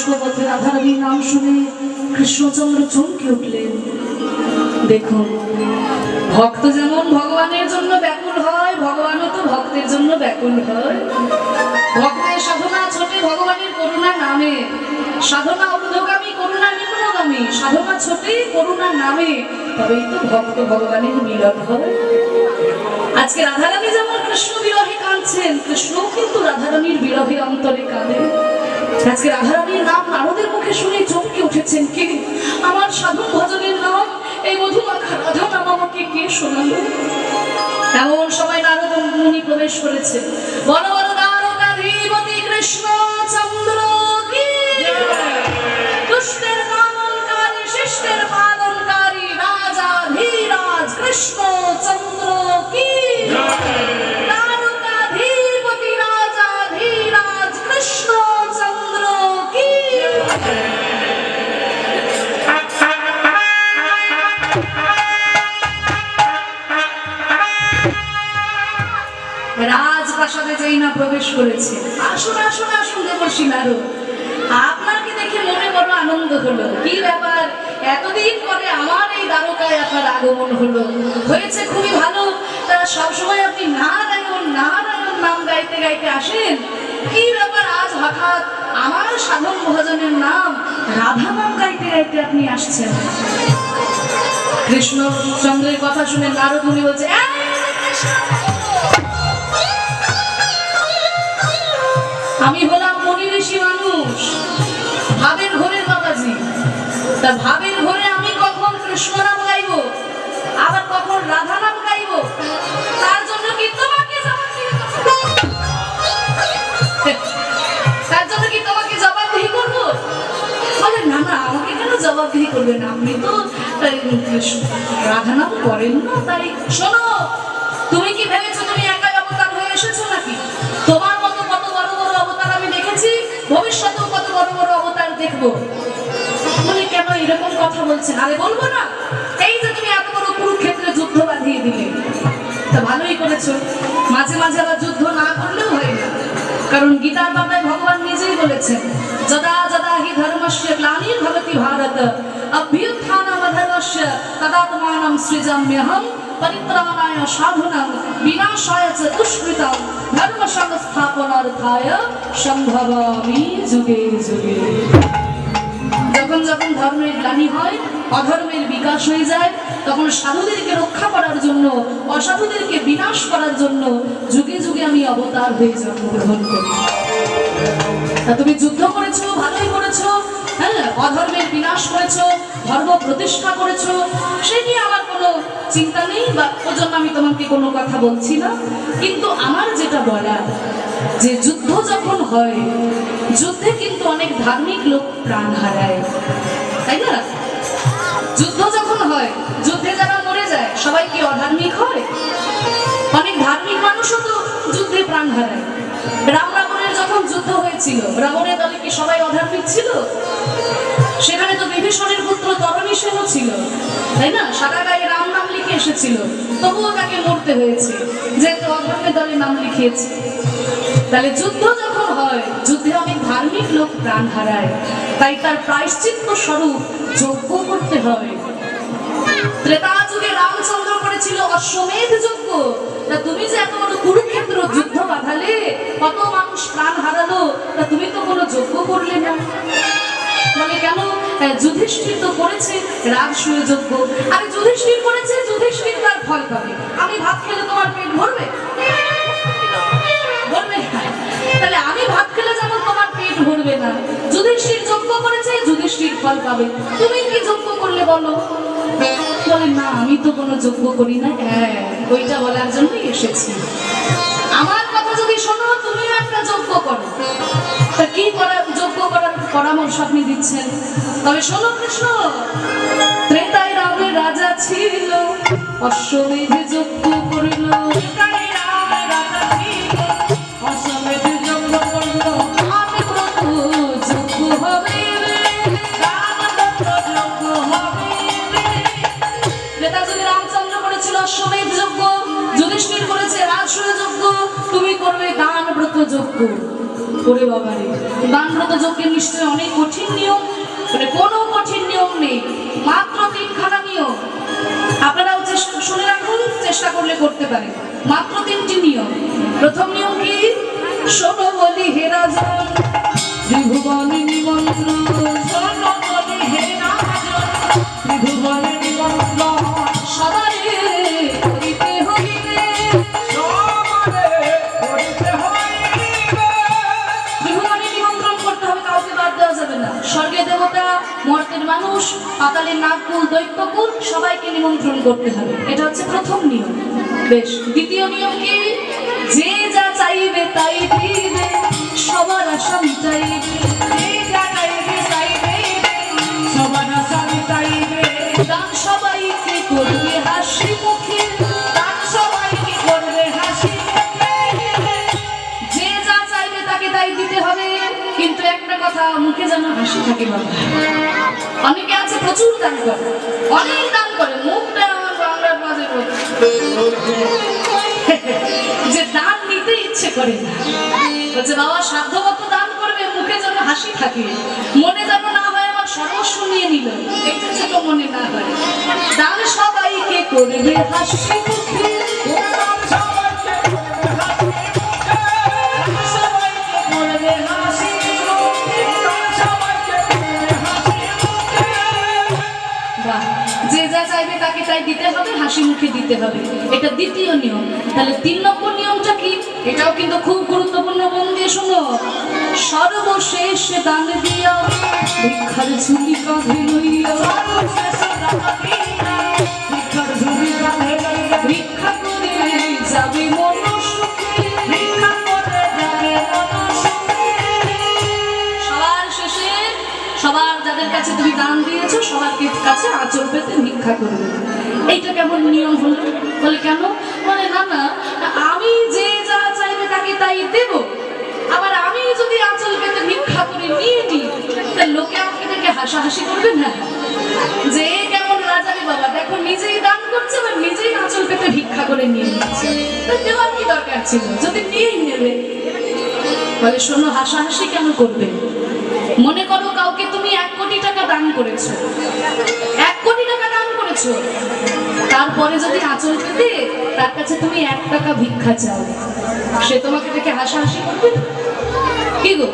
পুষ্পপথে রাধারানীর নাম শুনে কৃষ্ণচন্দ্র চমকে উঠলেন। দেখুন, ভক্ত যেমন ভগবানের জন্য ব্যাকুল হয়, ভগবানও তো ভক্তের জন্য ব্যাকুল হয়। ভক্তের সাধনা ছোটে ভগবানের করুণা নামে, সাধনা ঊর্ধ্বগামী করুণা নিম্নগামী, সাধনা ছোটে করুণা নামে, তবেই তো ভক্ত ভগবানের মিলন হয়। আজকে রাধারানী যেমন কৃষ্ণ বিরহে কাঁদছেন, কৃষ্ণও কিন্তু রাধারানীর বিরহে অন্তরে কাঁদে। আজকে রাধারানীর নাম নারদের মুখে শুনে চমকে উঠেছেন। কে আমার সাধন ভজনের নাম, এই মধুমাখা রাধা নাম আমাকে কে শোনালো? এমন সময় নারদ মুনি প্রবেশ করেছে। বড় বড় দ্বারকাধীপতি কৃষ্ণ চন্দ্র কি দুষ্টের দমনকারী শিষ্টের পালনকারী রাজা ধীরাজ কৃষ্ণ চন্দ্র কি দ্বারকাধীপতি রাজা ধীরাজ কৃষ্ণ চন্দ্র কি। রাজপ্রাসাদে যেই না প্রবেশ করেছে, আসুন আসুন আসুন দেবর্ষি নারদ, আপনাকে দেখে মনে বড় আনন্দ হলো। কি ব্যাপার, এতদিন পরে আমার এই দ্বারকায় আপনার আগমন হলো, হয়েছে খুবই ভালো। তারা সবসময় আপনি নারায়ণ নারায়ণ নাম গাইতে গাইতে আসেন, কি ব্যাপার আজ হঠাৎ আমার সাধন ভজনের নাম রাধা নাম গাইতে গাইতে আপনি আসছেন? কৃষ্ণচন্দ্রের কথা শুনে নারদ মুনি বলছে, আমি হলাম মনি ঋষি মানুষ, ভাবের ঘোরের বাবাজি। তা ভাবের ঘোরে আমি কখন কৃষ্ণ নাম গাইব, আবার কখন রাধা নাম গাইব, তার জন্য কি তোমাকে জবাবদিহি করবো? বলে না না, আমাকে কেন জবাবদিহি করবে না, আপনি তো রাধা নাম করেন না। তাই শোনো, তুমি কি ভেবেছো তুমি একাই অবতার হয়ে এসেছো নাকি? তোমার মতো কত বড় বড় অবতার আমি দেখেছি, ভবিষ্যতেও কত বড় বড় অবতার দেখবো। বলে কেন এরকম কথা বলছেন? আরে বলবো না, এই যে তুমি এত বড় কুরুক্ষেত্রে যুদ্ধ বাঁধিয়ে দিলে, তা ভালোই করেছো। মাঝে মাঝে আবার যুদ্ধ না করলেও হয় না, কারণ গীতার পাতায় ভগবান নিজেই বলেছেন, যদা যদা হি ধর্মস্য গ্লানির্ভবতি ভারত অভ্যুত্থানমধর্মস্য তদাত্মানং সৃজাম্যহম পরিত্রাণায় সাধনাং বিনাশায় চ দুষ্কৃতাং ধর্ম সংস্থাপনার্থায় সম্ভবামি যুগে যুগে। যখন যখন ধর্মের গ্লানি হয়, অধর্মের বিকাশ হয়ে যায়, তখন সাধুদেরকে রক্ষা করার জন্য, অসাধুদেরকে বিনাশ করার জন্য যুগে যুগে আমি অবতার হয়ে জন্মগ্রহণ করি। তা তুমি যুদ্ধ করেছো, ভালোই করেছো, হ্যাঁ, অধর্মের বিনাশ করেছো, ধর্ম প্রতিষ্ঠা করেছো, সে নিয়ে আমার কোনো চিন্তা নেই, বা ওজন্য আমি তোমাকে কোনো কথা বলছি না। কিন্তু আমার যেটা বলার, যে যুদ্ধ যখন হয়, যুদ্ধে কিন্তু অনেক ধার্মিক লোক প্রাণ হারায়, তাই না? যুদ্ধ যখন হয়, যুদ্ধে যারা মরে যায় সবাই কি অধার্মিক হয়? অনেক ধার্মিক মানুষও তো যুদ্ধে প্রাণ হারায়। রাম রাবণের যখন যুদ্ধ হয়েছিল, রাবণের দলে কি সবাই অধার্মিক ছিল? সেখানে তো বিভীষণের পুত্র তরণী সেনও ছিল, তাই না? সারা গায়ে রাম নাম লিখে এসেছিল, তবুও তাকে মরতে হয়েছে, যেহেতু অধর্মের দলে নাম লিখিয়েছে। তাহলে যুদ্ধ যখন হয়, যুদ্ধে অনেক ধার্মিক লোক প্রাণ হারায়, তাই তার প্রায়শ্চিত্ত স্বরূপ যজ্ঞ করতে হয়। ত্রেতা যুগে রামচন্দ্র করেছিল অশ্বমেধ যজ্ঞ। তা তুমি যে এত বড় কুরুক্ষেত্র যুদ্ধ বাঁধালে, কত মানুষ প্রাণ হারালো, তা তুমি তো কোনো যজ্ঞ করলে না। বলে কেন? যুধিষ্ঠির তো করেছে রাজসূয় যজ্ঞ। আরে যুধিষ্ঠির করেছে, যুধিষ্ঠির তার ফল পাবে। আমি ভাত খেলে তোমার পেট ভরবে? ভরবে না। তাহলে আমি ভাত খেলে যেমন তোমার পেট ভরবে না, যুধিষ্ঠির যজ্ঞ করেছে, যুধিষ্ঠির ফল পাবে। তুমি কি যজ্ঞ করলে বলো? বলে না, আমি তো কোনো যজ্ঞ করি না। হ্যাঁ, ওইটা বলার জন্যই এসেছি। আমার কথা যদি শোনো, তুমিও একটা যজ্ঞ করো। তা কি যজ্ঞ করার পরামর্শ আপনি দিচ্ছেন? তবে শোনো কৃষ্ণ, ত্রেতায় রামের রাজা ছিল, অশ্বমেধ যজ্ঞ করিল। ত্রেতায় রামের রাজা ছিল, অশ্বমেধ যজ্ঞ করিল। আমি প্রভু যজ্ঞ হবে, যজ্ঞ হবে। ত্রেতা যুগে রামচন্দ্র করেছিল অশ্বমেধ যজ্ঞ, যুধিষ্ঠির করেছে রাজসূয় যজ্ঞ, তুমি করবে দান ব্রত যজ্ঞ। ওরে বাবা রে, দানব্রত যজ্ঞের নিশ্চয়ই অনেক কঠিন নিয়ম, মানে কোনো কঠিন নিয়ম নেই, মাত্র 3খানা নিয়ম। আপনারাও শুনে রাখুন, চেষ্টা করলে করতে পারেন। মাত্র 3টি নিয়ম। প্রথম নিয়ম কি? শোনো বলি হে রাজন, ত্রিভুবনে নিমন্ত্রণ, শোনো বলি হে রাজন, ত্রিভুবনে নিমন্ত্রণ, সবারে করিতে হইবে, সবারে করিতে হইবে। ত্রিভুবনে নিমন্ত্রণ করতে হবে, কাউকে বাদ দেওয়া যাবে না। স্বর্গের দেবতা, মর্তের মানুষ, পাতালের নাগকুল, দৈত্যকুল, সবাইকে নিমন্ত্রণ করতে হবে। এটা হচ্ছে প্রথম নিয়ম। বেশ, দ্বিতীয় নিয়ম কি? যে যা চাইবে তাই দিবে, সবার আশা মিটাইবে, যে যা চাইবে তাই দিবে, সবার আশা মিটাইবে। দান সবাইকে করবে হাসি মুখে, দান সবাইকে করবে হাসি মুখে। যে যা চাইবে তাকে তাই দিতে হবে, কিন্তু একটা কথা, মুখে যেন হাসি থাকে বাবা। অনেকে আছে প্রচুর দান করে, অনেক দান করে, মুখটা আমার বাংলার মাঝে যে দান নিতে ইচ্ছে করে না। বলছে বাবা সাধ্যমতো দান করবে, মুখে যেন হাসি থাকে, মনে যেন না হয় আমার সর্বস্ব নিয়ে নিল, এটা যেন মনে না হয়। দান সবাইকে করবে হাসি মুখে, যে যা চাইবে তাকে তাই দিতে হবে, হাসি মুখে দিতে হবে। এটা দ্বিতীয় নিয়ম। তাহলে 3 নম্বর নিয়মটা কি? এটাও কিন্তু খুব গুরুত্বপূর্ণ, মন দিয়ে শোনো। সর্বশেষ দান দিয়া ভিক্ষার ঝুলি কাঁধে লইয়া, ভিক্ষার ঝুলি কাঁধে লইয়া, ভিক্ষা করে যাবে মন সুখে, ভিক্ষা করে যাবে মন সুখে। সবার শেষে, সবার যাদের কাছে তুমি দান দিয়েছো, সবার কাছে আঁচল পেতে ভিক্ষা করবে। এইটা কেমন নিয়ম হলো? বলে কেন? মানে না না, আমি যে যা চাইবে তাকে তাই দেব, আবার আমি যদি আঁচল পেতে ভিক্ষা করে নিয়ে নিই, তাহলে লোকে আমাকে দেখে হাসাহাসি করবে না যে কেমন রাজারে বাবা, দেখো নিজেই দান করছে, আবার নিজেই আঁচল পেতে ভিক্ষা করে নিয়ে নিচ্ছে। দেওয়ার কি দরকার ছিল, যদি নিয়েই নেবে। বলে শোনো, হাসাহাসি কেন করবে? মনে করো কাউকে তুমি 1 কোটি টাকা দান করেছো, 1 কোটি টাকা দান করেছো, তারপরে যদি আঁচল পেতে তার কাছে তুমি 1 টাকা ভিক্ষা চাও, সে তোমাকে দেখে হাসাহাসি করবে কি গো?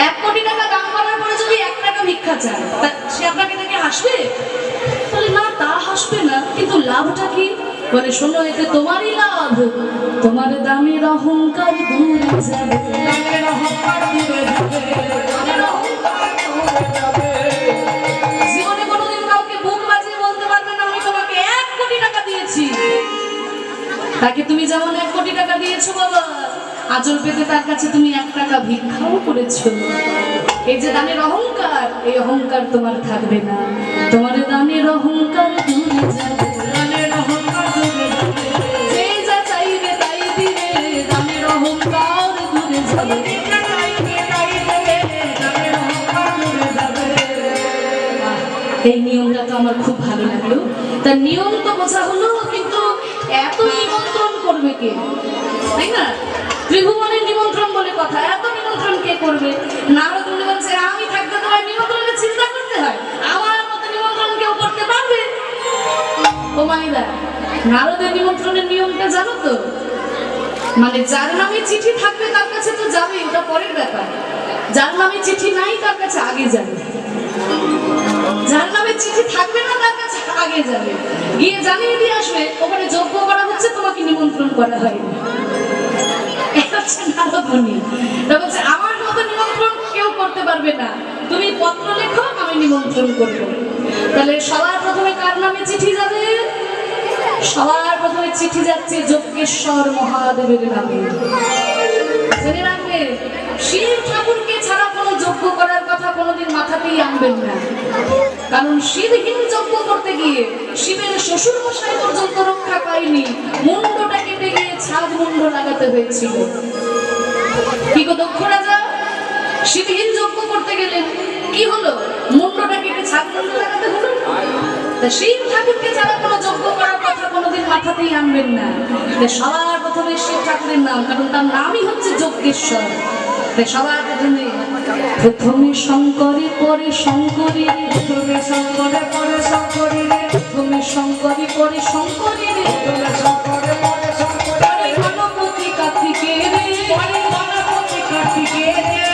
1 কোটি টাকা দান করার পরে যদি 1 টাকা ভিক্ষা চায়, সে আপনাকে দেখে হাসবে? বলে না, তা হাসবে না, কিন্তু লাভটা কি? বলে শোনো, এতে তোমারই লাভ, তোমার দামের অহংকার দূরে যাবে, দামের অহংকার দূরে যাবে, দামের অহংকার দূরে যাবে। জীবনে কোনোদিন কাউকে বুক বাজিয়ে বলতে পারবে না আমি তোমাকে 1 কোটি টাকা দিয়েছি। তাকে তুমি যেমন 1 কোটি টাকা দিয়েছো বাবা, আঁচল পেতে তার কাছে তুমি 1 টাকা ভিক্ষাও করেছো। এই যে দানের অহংকার, এই অহংকার তোমার থাকবে না, তোমার দানের অহংকার দূরে যাবে, দানের অহংকার দূরে যাবে। যে যা চাইবে তাই দিবে, দানের অহংকার দূরে যাবে, দানের অহংকার দূরে যাবে। এই নিয়মটা তো আমার খুব ভালো লাগলো। তার নিয়ম তো বোঝা হলো, কিন্তু এত নিমন্ত্রণ করবে কে, তাই না? ত্রিভুবনের নিমন্ত্রণ বলে কথা, এত নিমন্ত্রণ কে করবে? নারদ মুনি বলছে আমি থাকতে তোমার নিমন্ত্রণের চিন্তা করতে হয়, আমার মতো নিমন্ত্রণ কেউ করতে পারবে? ও মাইদা, নারদের নিমন্ত্রণের নিয়মটা জানো তো? মানে যার নামে চিঠি থাকবে তার কাছে তো যাবে, ওটা পরের ব্যাপার। যার নামে চিঠি নাই তার কাছে আগে যাবে, যার নামে চিঠি থাকবে না তার কাছে আগে যাবে, গিয়ে জানিয়ে দিয়ে আসবে ওখানে যজ্ঞ করা হচ্ছে, তোমাকে নিমন্ত্রণ করা হয়নি। আমার মতো নিমন্ত্রণ কেউ করতে পারবে না, তুমি পত্র লেখো, আমি নিমন্ত্রণ করবো। তাহলে সবার প্রথমে কার নামে চিঠি যাবে? সবার প্রথমে চিঠি যাচ্ছে যজ্ঞেশ্বর মহাদেবের নামে। জেনে রাখবে, শিব ঠাকুরকে ছাড়া কোনো যজ্ঞ করার কথা কোনোদিন মাথাতেই আনবেন না, কারণ শিবহীন যজ্ঞ করতে গিয়ে শিবের শ্বশুর মশাই পর্যন্ত রক্ষা পায়নি, মুন্ডটা কেটে গিয়ে ছাদ মুন্ড লাগাতে হয়েছিল। কি গো দক্ষ রাজা, শিবহীন যজ্ঞ করতে গেলেন, কি হলো? মুন্ডটা কেটে ছাদ মুন্ড লাগাতে হলো। তা শিব ঠাকুরকে ছাড়া কোনো যজ্ঞ করার কথা কোনোদিন মাথাতেই আনবেন না। সবার প্রথমে শিব ঠাকুরের নাম, কারণ তার নামই হচ্ছে যজ্ঞেশ্বর। তাই সবার প্রথমে শঙ্করে পরে শঙ্করী রে, তুমি শঙ্করে পরে শঙ্করী রে, প্রথমে শঙ্করী পরে শঙ্করী রে, তুমি শঙ্করে পরে শঙ্করী পরে রে, গণপতি কার্তিকে রে, পরে গণপতি কার্তিকে রে,